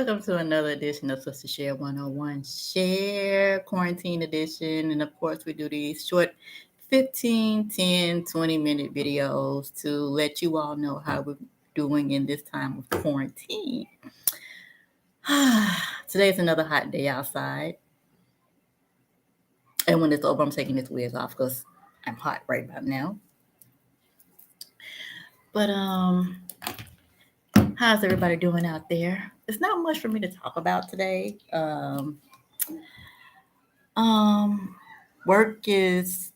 welcome to another edition of Sister Share 101 Share Quarantine Edition. And of course, we do these short 15, 10, 20-minute videos to let you all know how we're doing in this time of quarantine. Today's another hot day outside. And when it's over, I'm taking this wig off because I'm hot right about now. But how's everybody doing out there? It's not much for me to talk about today. Work is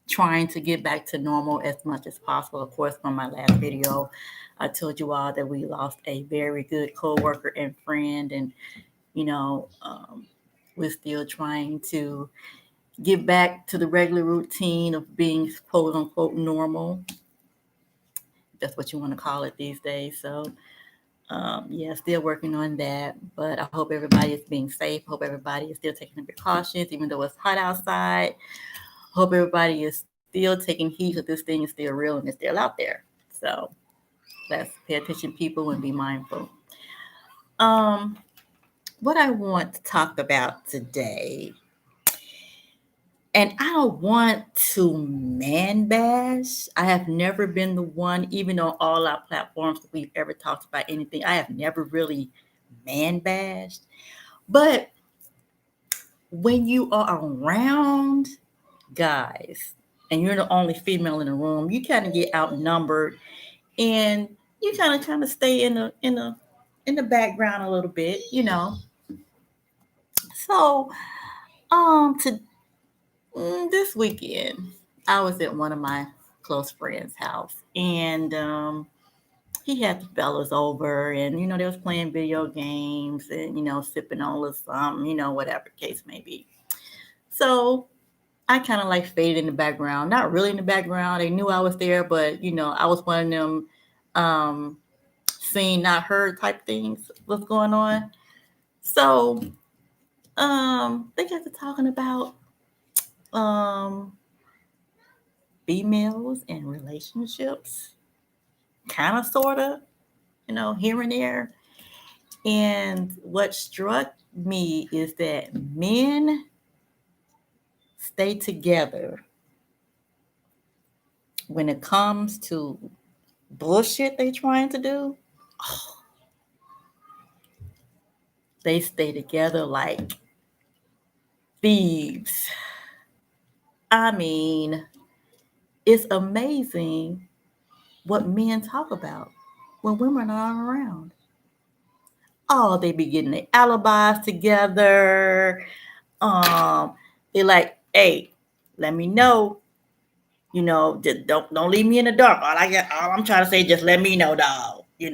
trying to get back to normal as much as possible. Of course, from my last video, I told you all that we lost a very good coworker and friend, and we're still trying to get back to the regular routine of being quote unquote normal. That's what you want to call it these days. So still working on that, but I hope everybody is being safe. Hope everybody is still taking the precautions, even though it's hot outside. Hope everybody is still taking heed that this thing is still real and it's still out there. So let's pay attention, people, and be mindful. What I want to talk about today, and I don't want to man bash. I have never been the one, even on all our platforms that we've ever talked about anything. I have never really man bashed. But when you are around guys and you're the only female in the room, you kind of get outnumbered, and you kind of stay in the background a little bit, So, to this weekend, I was at one of my close friends' house, and he had the fellas over, and they was playing video games and sipping on a little something, whatever the case may be. So I kind of like faded in the background, not really in the background. They knew I was there, but I was one of them seen not heard type things. What's going on? So they got to talking about females and relationships, kind of, sort of, here and there. And what struck me is that men stay together when it comes to bullshit they trying to do. They stay together like thieves. I mean, it's amazing what men talk about when women aren't around. Oh, they be getting their alibis together. They're like, hey, let me know. Just don't leave me in the dark. All I'm trying to say, just let me know, dog. You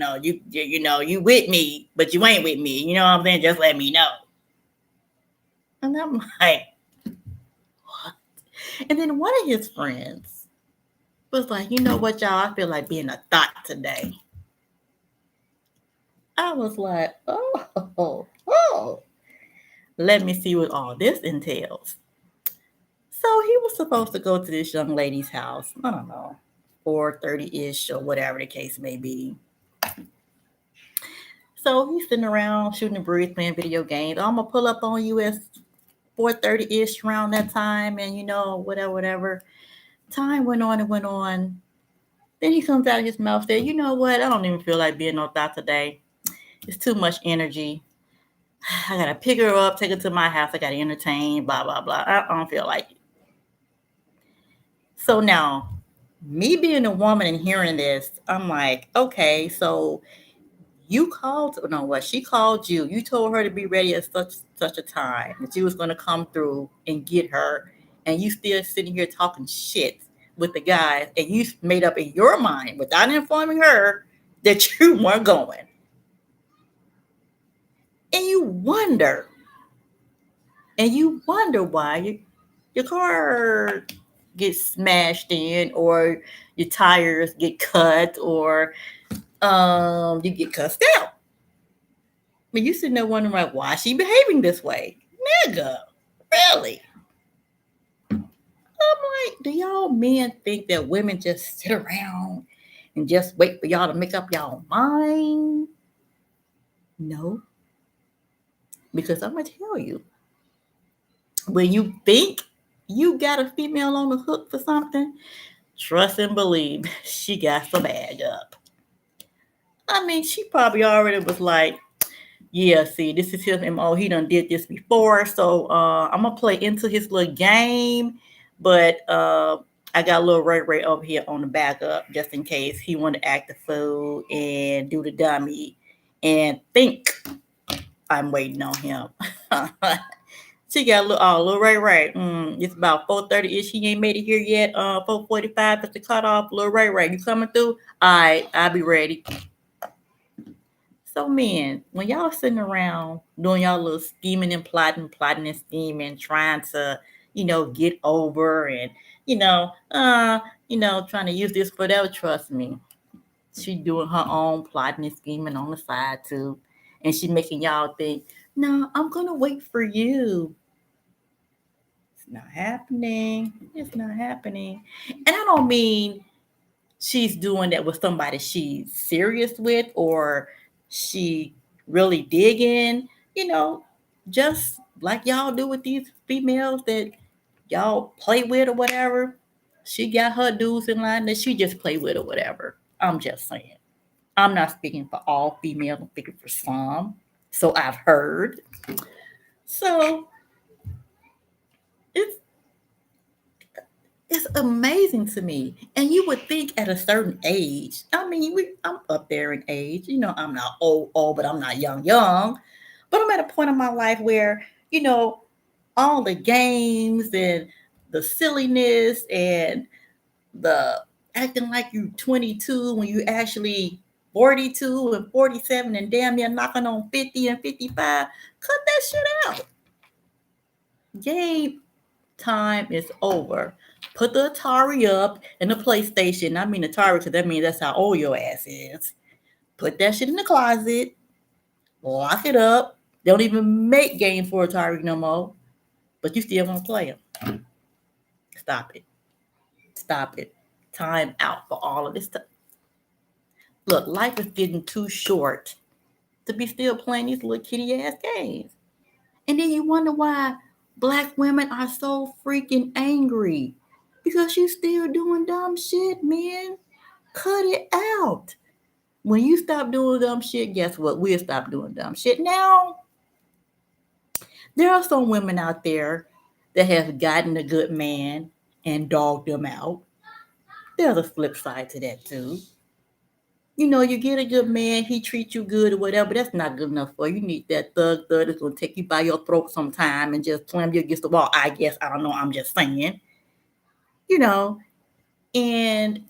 with me, but you ain't with me. You know what I'm saying? Just let me know. And I'm like, what? And then one of his friends was like, you know what, y'all? I feel like being a thought today. I was like, oh. Let me see what all this entails. So he was supposed to go to this young lady's house. I don't know, 4:30-ish or whatever the case may be. So he's sitting around shooting the breeze, playing video games. I'm gonna pull up on you at 4:30-ish around that time, and whatever. Time went on and went on. Then he comes out of his mouth, said, you know what? I don't even feel like being no thought today. It's too much energy. I gotta pick her up, take her to my house. I gotta entertain, blah, blah, blah. I don't feel like it. So now, me being a woman and hearing this, I'm like, okay, so she called you. You told her to be ready at such a time that you was going to come through and get her, and you still sitting here talking shit with the guys, and you made up in your mind without informing her that you weren't going. And you wonder why your car gets smashed in, or your tires get cut, or you get cussed out. But you sitting there wondering, like, why is she behaving this way? Nigga, really? I'm like, do y'all men think that women just sit around and just wait for y'all to make up y'all mind? No. Because I'm gonna tell you, when you think you got a female on the hook for something, trust and believe she got some bag up. I mean, she probably already was like, yeah, see, this is his MO. He done did this before. So I'm gonna play into his little game. But I got a little Ray Ray over here on the backup just in case he want to act the fool and do the dummy and think I'm waiting on him. She got a little Ray Ray. It's about 4:30 ish. He ain't made it here yet. 4:45 is the cutoff. Little Ray Ray, you coming through? All right, I'll be ready. So, men, when y'all sitting around doing y'all little scheming and plotting and scheming, trying to, get over and, you know, uh, trying to use this for that, trust me, she doing her own plotting and scheming on the side too, and she making y'all think, no, I'm gonna wait for you. It's not happening. It's not happening. And I don't mean she's doing that with somebody she's serious with or she really digging, you know, just like y'all do with these females that y'all play with or whatever. She got her dudes in line that she just play with or whatever. I'm just saying. I'm not speaking for all females, I'm speaking for some. So I've heard. So it's it's amazing to me. And you would think at a certain age, I mean, I'm up there in age. I'm not old, but I'm not young. But I'm at a point in my life where, all the games and the silliness and the acting like you 22 when you actually 42 and 47 and damn near knocking on 50 and 55. Cut that shit out. Game time is over. Put the Atari up and the PlayStation. I mean Atari because that means that's how old your ass is. Put that shit in the closet. Lock it up. They don't even make games for Atari no more. But you still want to play them. Stop it. Stop it. Time out for all of this stuff. Look, life is getting too short to be still playing these little kitty ass games. And then you wonder why black women are so freaking angry. Because you still doing dumb shit, man. Cut it out. When you stop doing dumb shit, guess what? We'll stop doing dumb shit. Now, there are some women out there that have gotten a good man and dogged them out. There's a flip side to that too. You get a good man, he treats you good or whatever. That's not good enough for you. You need that thug that's gonna take you by your throat sometime and just slam you against the wall. I guess I don't know. I'm just saying. You know, and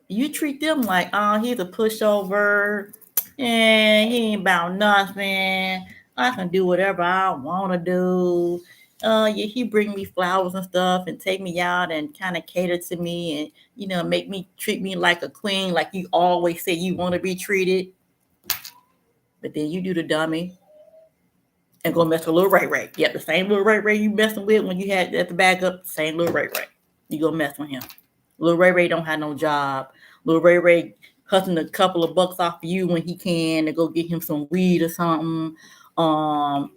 you treat them like, oh, he's a pushover, and he ain't about nothing. I can do whatever I want to do. Yeah, he bring me flowers and stuff, and take me out, and kind of cater to me, and make me treat me like a queen, like you always say you want to be treated. But then you do the dummy and go mess with little Ray Ray. Yep, the same little Ray Ray you messing with when you had at the backup, same little Ray Ray. You go mess with him. Little Ray Ray don't have no job. Little Ray Ray hustling a couple of bucks off of you when he can to go get him some weed or something. Um,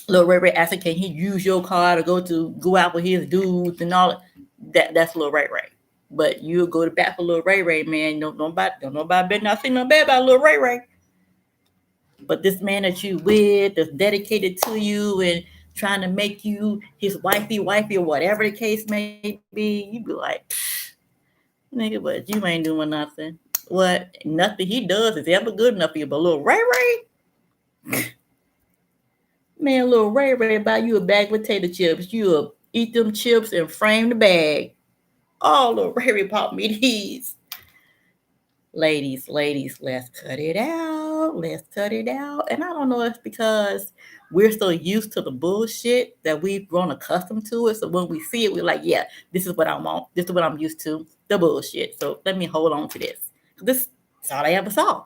Little Ray Ray asking, can he use your car to go out with his dudes and all that? That's Little Ray Ray. But you'll go to bat for Little Ray Ray, man. Don't nobody better not say no bad about Little Ray Ray. But this man that you with, that's dedicated to you and trying to make you his wifey, or whatever the case may be, you be like, nigga, but you ain't doing nothing. What? Nothing he does is ever good enough for you. But little Ray Ray, man, little Ray Ray buy you a bag of potato chips. You'll eat them chips and frame the bag. Oh, little Ray Ray pop me these. Ladies, let's cut it out. Let's cut it out. And I don't know if it's because we're so used to the bullshit that we've grown accustomed to it. So when we see it, we're like, yeah, this is what I want. This is what I'm used to. The bullshit. So let me hold on to this. This is all I ever saw.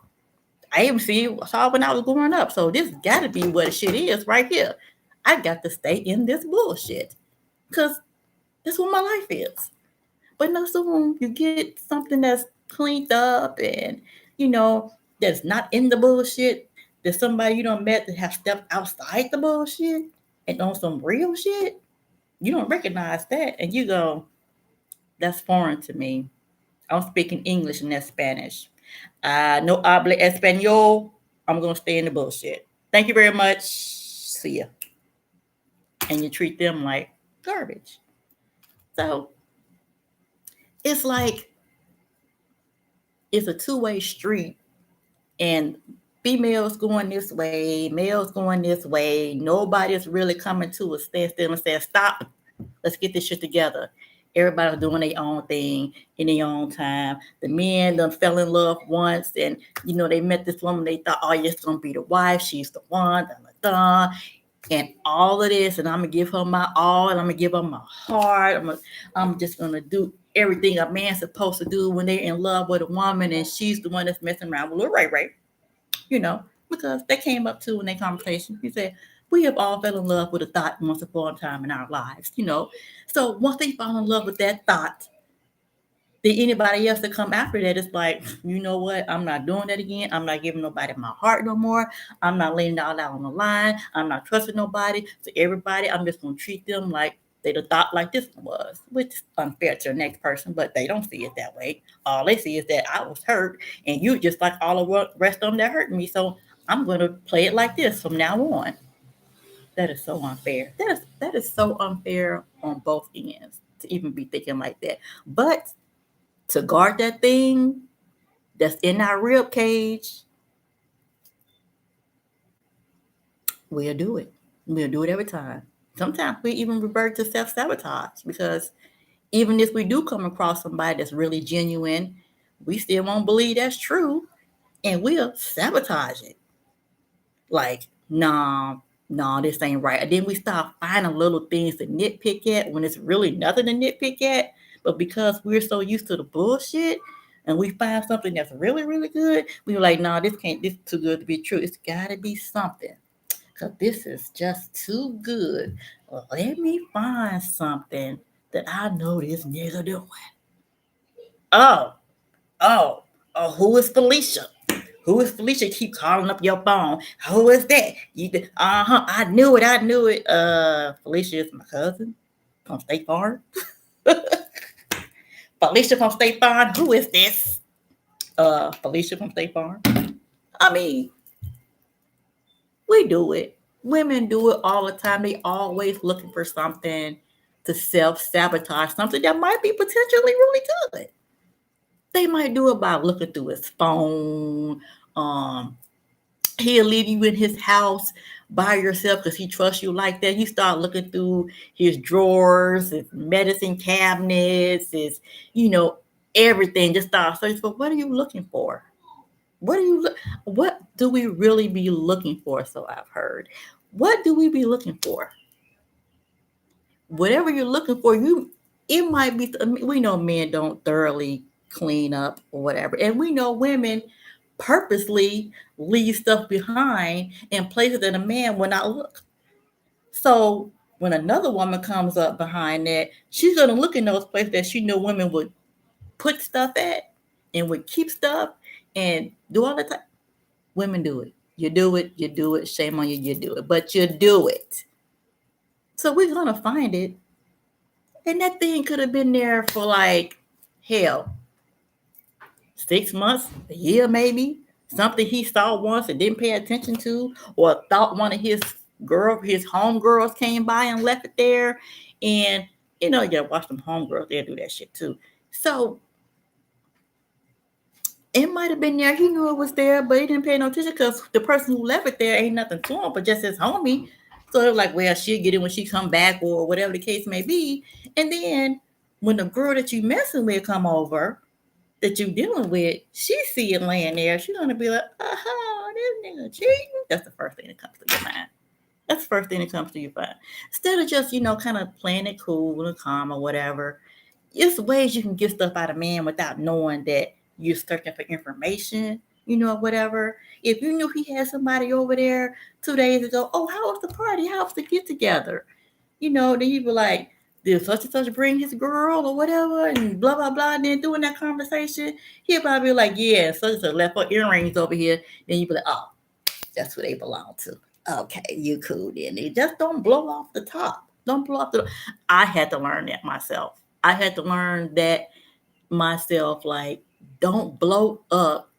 I even saw when I was growing up. So this got to be what shit is right here. I got to stay in this bullshit because that's what my life is. But no, soon you get something that's cleaned up and that's not in the bullshit. There's somebody you don't met that have stepped outside the bullshit and on some real shit. You don't recognize that, and you go, "That's foreign to me." I'm speaking English and that's Spanish. No habla español. I'm gonna stay in the bullshit. Thank you very much. See ya. And you treat them like garbage. So it's like it's a two-way street, and females going this way, males going this way. Nobody's really coming to a standstill and saying, "Stop, let's get this shit together." Everybody's doing their own thing in their own time. The men done fell in love once, and they met this woman. They thought, "Oh, yeah, it's gonna be the wife. She's the one." Da, da, da. And all of this, and I'm gonna give her my all, and I'm gonna give her my heart. I'm just gonna do everything a man's supposed to do when they're in love with a woman, and she's the one that's messing around with little Ray Ray, you know, because they came up to in their conversation. He said, "We have all fell in love with a thought once upon a time in our lives. So once they fall in love with that thought, then anybody else that come after that is like, you know what? I'm not doing that again. I'm not giving nobody my heart no more. I'm not laying it all out on the line. I'm not trusting nobody. So everybody, I'm just gonna treat them like they'd have thought like this one was, which is unfair to the next person, but they don't see it that way. All they see is that I was hurt, and you just like all the rest of them that hurt me. So I'm gonna play it like this from now on. That is so unfair. That is so unfair on both ends to even be thinking like that. But to guard that thing that's in our rib cage, we'll do it. We'll do it every time. Sometimes we even revert to self sabotage because even if we do come across somebody that's really genuine, we still won't believe that's true, and we'll sabotage it. Like, nah, nah, this ain't right. And then we start finding little things to nitpick at when it's really nothing to nitpick at. But because we're so used to the bullshit and we find something that's really, really good, we're like, nah, this is too good to be true. It's gotta be something. Cause this is just too good. Well, let me find something that I know this nigga doing. Oh, oh, oh, who is Felicia? Who is Felicia? Keep calling up your phone. Who is that? I knew it. I knew it. Felicia is my cousin from State Farm. Felicia from State Farm. Who is this? Felicia from State Farm. I mean, we do it. Women do it all the time. They always looking for something to self sabotage, something that might be potentially really good. They might do it by looking through his phone. Um, he'll leave you in his house by yourself because he trusts you like that. You start looking through his drawers, his medicine cabinets, his, you know, everything. Just start searching for what are you looking for? What do we really be looking for? So I've heard. What do we be looking for? Whatever you're looking for, it might be. We know men don't thoroughly clean up or whatever, and we know women purposely leave stuff behind in places that a man will not look. So when another woman comes up behind that, she's gonna look in those places that she know women would put stuff at and would keep stuff and do all the time. Women do it. You do it. You do it. Shame on you. You do it, but you do it. So we're gonna find it, and that thing could have been there for like hell, 6 months, a year maybe. Something he saw once and didn't pay attention to, or thought one of his homegirls came by and left it there. And you gotta watch them homegirls, they'll do that shit too. So it might have been there. He knew it was there, but he didn't pay no attention because the person who left it there ain't nothing to him, but just his homie. So it was like, well, she'll get it when she come back or whatever the case may be. And then when the girl that you messing with come over, that you dealing with, she see it laying there, she's gonna be like, this nigga cheating. That's the first thing that comes to your mind. That's the first thing that comes to your mind. Instead of just, kind of playing it cool and calm or whatever, it's ways you can get stuff out of man without knowing that you're searching for information, whatever. If you knew he had somebody over there 2 days ago, oh, how was the party? How was the get together? Then you be like, did such and such bring his girl or whatever, and blah blah blah. And then doing that conversation, he'll probably be like, yeah, such and such left her earrings over here. Then you be like, oh, That's who they belong to. Okay, you cool then. They just don't blow off the top. Don't blow off the. I had to learn that myself. I had to learn that myself. Like, don't blow up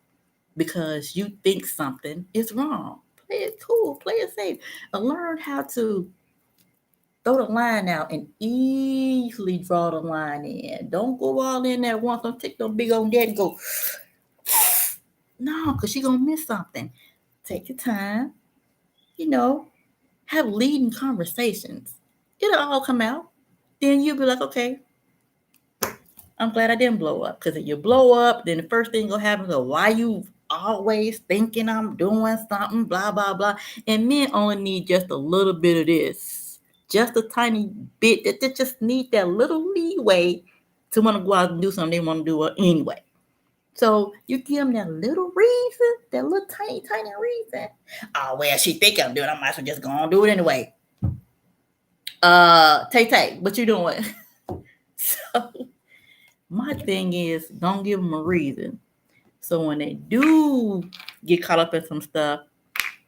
because you think something is wrong. Play it cool. Play it safe. And learn how to throw the line out and easily draw the line in. Don't go all in there once. Don't take no big old net and go, no, because you're going to miss something. Take your time, you know, have leading conversations. It'll all come out. Then you'll be like, okay, I'm glad I didn't blow up. Because if you blow up, then the first thing gonna happen is, why you always thinking I'm doing something, blah, blah, blah. And men only need just a little bit of this. Just a tiny bit. That they just need that little leeway to want to go out and do something they want to do anyway. So you give them that little reason, that little tiny, tiny reason. Oh, well, she think I'm doing it. I might as well just go on do it anyway. Tay Tay, what you doing? So my thing is, don't give them a reason. So when they do get caught up in some stuff,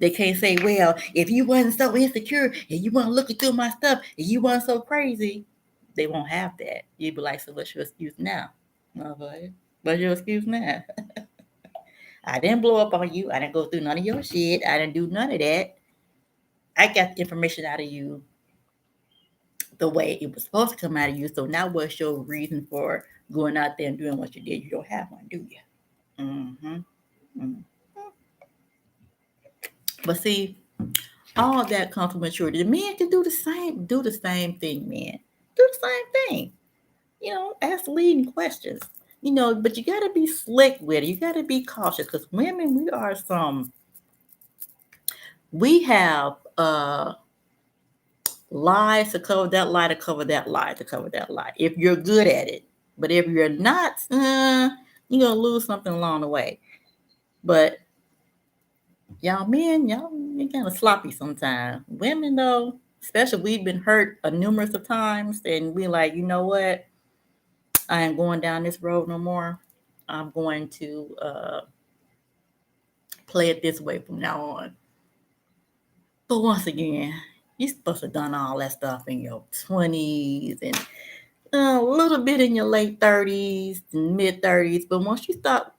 they can't say, well, if you wasn't so insecure and you weren't looking through my stuff and you weren't so crazy, they won't have that. You'd be like, so what's your excuse now? Okay. What's your excuse now? I didn't blow up on you. I didn't go through none of your shit. I didn't do none of that. I got the information out of you the way it was supposed to come out of you. So now what's your reason for going out there and doing what you did? You don't have one, do you? Mm-hmm. Mm-hmm. But see, all of that comes from maturity. The men can do the same thing, man. Do the same thing. Ask leading questions. But you gotta be slick with it. You gotta be cautious because women, we have lies to cover that lie to cover that lie to cover that lie. If you're good at it. But if you're not, you're gonna lose something along the way. But y'all men, y'all kind of sloppy sometimes. Women though, especially we've been hurt a numerous of times, and we like, you know what? I ain't going down this road no more. I'm going to play it this way from now on. But once again, you're supposed to have done all that stuff in your 20s and a little bit in your late 30s and mid 30s. But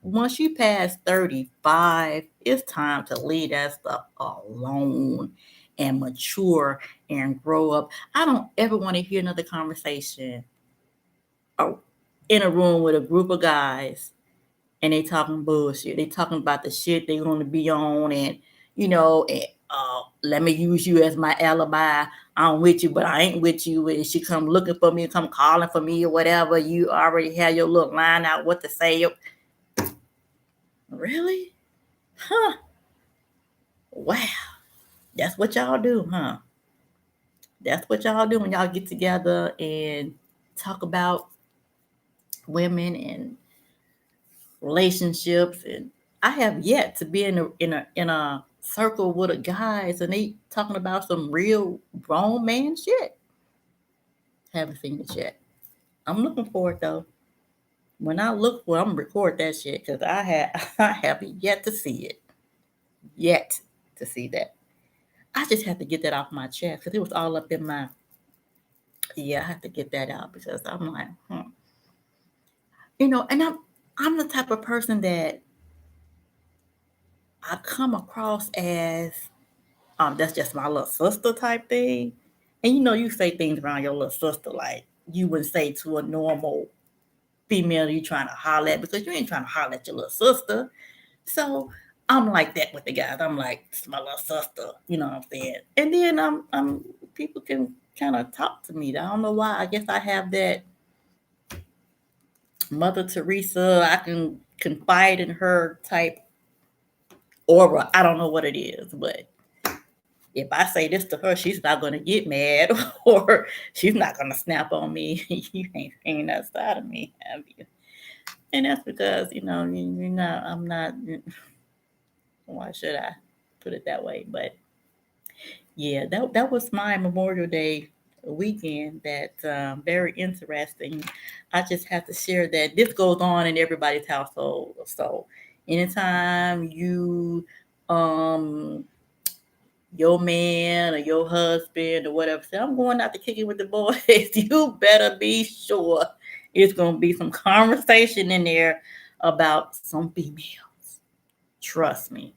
once you pass 35, it's time to leave that stuff alone and mature and grow up. I don't ever want to hear another conversation in a room with a group of guys and they talking bullshit. They talking about the shit they going to be on and let me use you as my alibi. I'm with you, but I ain't with you. And she come looking for me, come calling for me or whatever. You already have your little line out what to say. Really? Huh. Wow. That's what y'all do, huh? That's what y'all do when y'all get together and talk about women and relationships. And I have yet to be in a circle with a guys and they talking about some real grown man shit. Haven't seen it yet. I'm looking for it though. When I look for it, I'm gonna record that shit because I have yet to see it. Yet to see that. I just have to get that off my chest because it was all up in my. Yeah, I have to get that out because I'm like, and I'm the type of person that I come across as that's just my little sister type thing. And you say things around your little sister like you wouldn't say to a normal female you trying to holler at because you ain't trying to holler at your little sister. So I'm like that with the guys. I'm like, it's my little sister, you know what I'm saying? And then I'm people can kind of talk to me. I don't know why. I guess I have that Mother Teresa, I can confide in her type aura. I don't know what it is, but if I say this to her, she's not gonna get mad or she's not gonna snap on me. You ain't seen that side of me, have you? And that's because you're not. I'm not. Why should I put it that way? But yeah, that was my Memorial Day weekend. That very interesting. I just have to share that this goes on in everybody's household. So anytime you your man or your husband or whatever say, I'm going out to kick it with the boys, you better be sure it's going to be some conversation in there about some females. Trust me.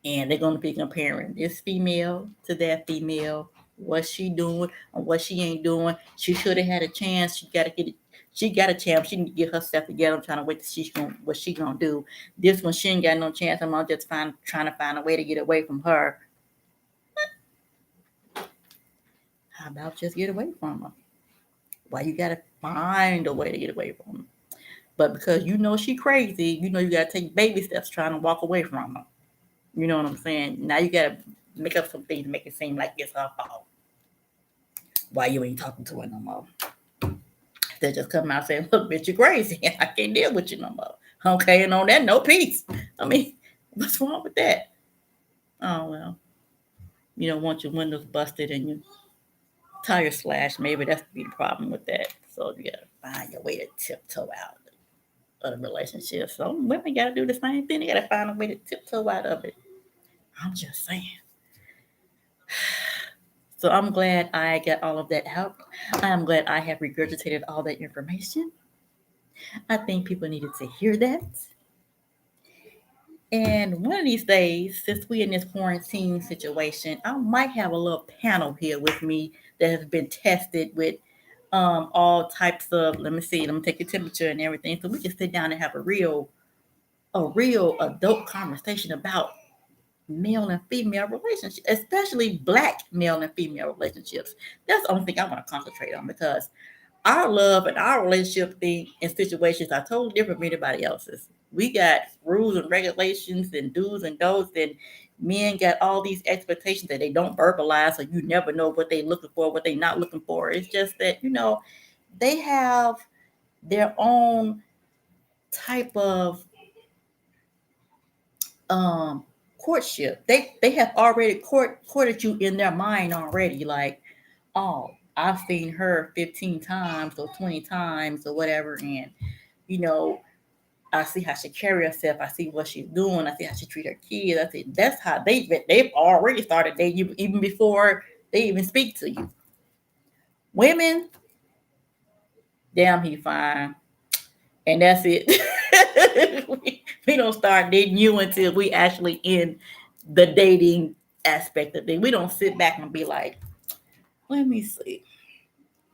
And they're going to be comparing this female to that female, what she doing and what she ain't doing. She should have had a chance. She got to get it. She got a chance. She need to get herself together. I'm trying to wait to see what she gonna do. This one, she ain't got no chance. I'm just trying to find a way to get away from her. How about just get away from her? Why you gotta find a way to get away from her? But because you know she crazy, you know you gotta take baby steps trying to walk away from her. You know what I'm saying? Now you gotta make up some things to make it seem like it's her fault. Why you ain't talking to her no more? They just come out saying, "Look, bitch, you're crazy. I can't deal with you no more." Okay, and on that, no peace. I mean, what's wrong with that? Oh well, you don't want your windows busted and your tire slashed. Maybe that's the problem with that. So you gotta find your way to tiptoe out of the relationship. So women gotta do the same thing. They gotta find a way to tiptoe out of it. I'm just saying. So I'm glad I got all of that out. I'm glad I have regurgitated all that information. I think people needed to hear that. And one of these days, since we in this quarantine situation, I might have a little panel here with me that has been tested with all types of. Let me see. Let me take your temperature and everything, so we can sit down and have a real adult conversation about male and female relationships, especially black male and female relationships. That's the only thing I want to concentrate on because our love and our relationship thing and situations are totally different from anybody else's. We got rules and regulations and do's and don'ts, and men got all these expectations that they don't verbalize, so you never know what they looking for, what they not looking for. It's just that they have their own type of um courtship. They have already courted you in their mind already. Like, oh, I've seen her 15 times or 20 times or whatever, and you know, I see how she carry herself. I see what she's doing. I see how she treat her kids. I see that's how they've already started dating you even before they even speak to you. Women, damn, he fine, and that's it. we don't start dating you until we actually in the dating aspect of it. We don't sit back and be like, let me see.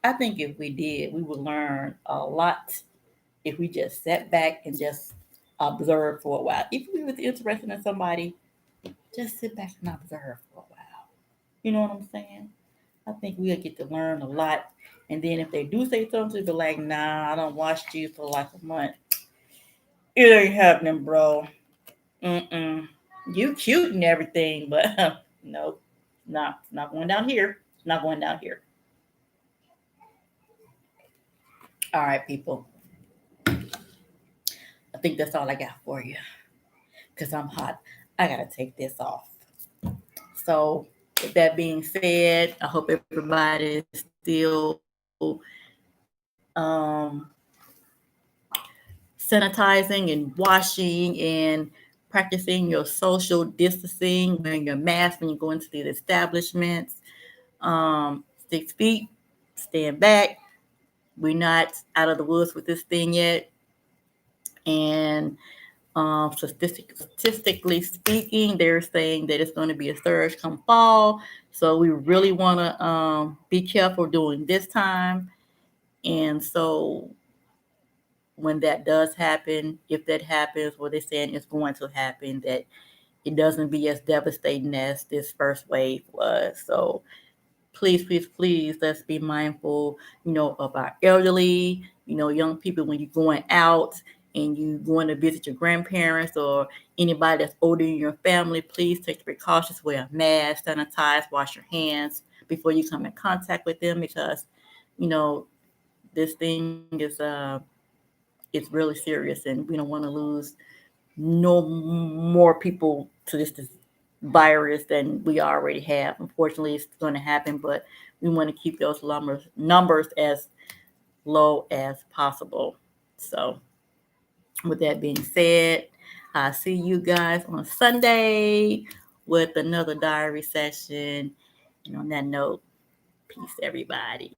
I think if we did, we would learn a lot if we just sat back and just observe for a while. If we was interested in somebody, just sit back and observe for a while. You know what I'm saying? I think we'll get to learn a lot. And then if they do say something, be like, nah, I don't watch you for like a month. It ain't happening, bro. Mm-mm. You cute and everything, but no, not going down here. Not going down here. All right, people. I think that's all I got for you. Because I'm hot. I gotta take this off. So with that being said, I hope everybody is still sanitizing and washing and practicing your social distancing, wearing your mask when you go into these establishments. 6 feet, stand back. We're not out of the woods with this thing yet. And statistically speaking, they're saying that it's going to be a surge come fall. So we really want to be careful during this time. And so when that does happen, if that happens, what they're saying is going to happen, that it doesn't be as devastating as this first wave was. So please, please, please, let's be mindful, of our elderly, young people when you're going out and you going to visit your grandparents or anybody that's older in your family. Please take the precautions, wear a mask, sanitize, wash your hands before you come in contact with them because, you know, this thing is it's really serious and we don't want to lose no more people to this virus than we already have. Unfortunately, it's going to happen, but we want to keep those numbers as low as possible. So, with that being said, I see you guys on Sunday with another diary session. And on that note, peace, everybody.